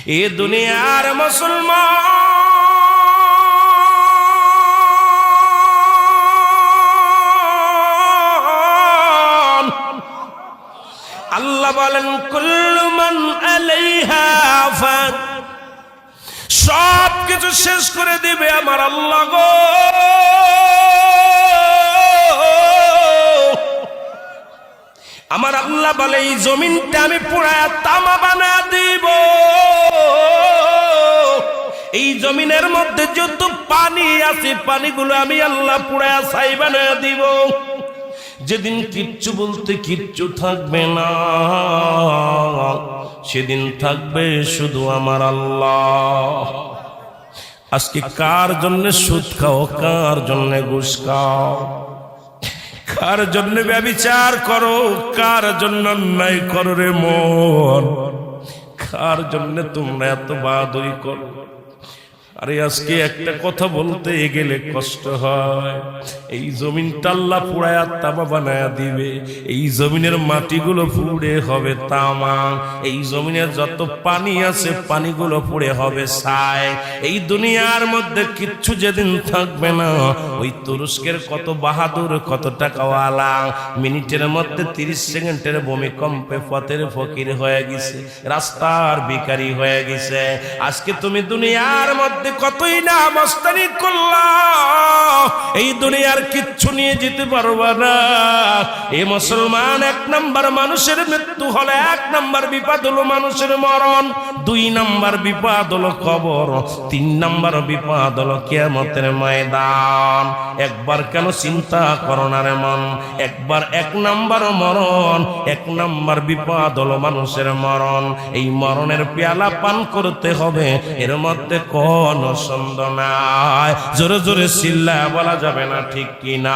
এ দুনিয়ার মুসলমান আল্লাহ বলেন কুল্লু মান আলাইহা ফান, সব কিছু শেষ করে দিবে আমার আল্লাহ গো। আমার আল্লাহ বলে এই জমিনটা আমি পুরায়া তামা বানা দিব। এই জমিনের মধ্যে যত পানি আছে পানিগুলো আমি আল্লাহ পুরায়া ছাই বানায়া দিব। যেদিন কিচ্ছু বলতে কিচ্ছু থাকবে না, সেদিন থাকবে শুধু আমার আল্লাহ। আজকে কার জন্য সুদ খাও, কার জন্য ঘুষ খাও, কার জন্য ব্যভিচার করো, কার জন্য অন্যায় করো রে মন, কার জন্য তোমরা এত বাহাদুরি করো। আরে আজকে একটা কথা বলতে গেলে কষ্ট হয়। এই জমিনটা আল্লাহ পুরায়া তামা বানায়া দিবে। এই জমিনের মাটিগুলো পুড়ে হবে তামা। এই জমিনের যত পানি আছে পানিগুলো পুড়ে হবে ছাই। এই দুনিয়ার মধ্যে কিচ্ছু যেদিন থাকবে না, ওই তুরস্কের কত বাহাদুর, কত টাকাওয়ালা মিনিটের মধ্যে 30 সেকেন্ডের ভূমিকম্পে পথের ফকির হয়ে গেছে, রাস্তার ভিখারি হয়ে গেছে। আজকে তুমি দুনিয়ার মধ্যে কতই না মস্তানি করলা, এই দুনিয়ার কিচ্ছু নিয়ে যেতে পারবা না। এই মুসলমান, 1 নাম্বার মানুষের মৃত্যু হলে 1 নাম্বার বিপদ হলো মানুষের মরণ, 2 নাম্বার বিপদ হলো কবর, 3 নাম্বার বিপদ হলো কিয়ামতের ময়দান। একবার কেন চিন্তা করো না রে মন, একবার 1 নাম্বার মরণ, 1 নাম্বার বিপদ হলো মানুষের মরণ। এই মরণের পেয়ালা পান করতে হবে, এর মধ্যে কোন সন্দেহ নাই। জোরে জোরে চিল্লায়া বলা যাবে না, ঠিক কি না?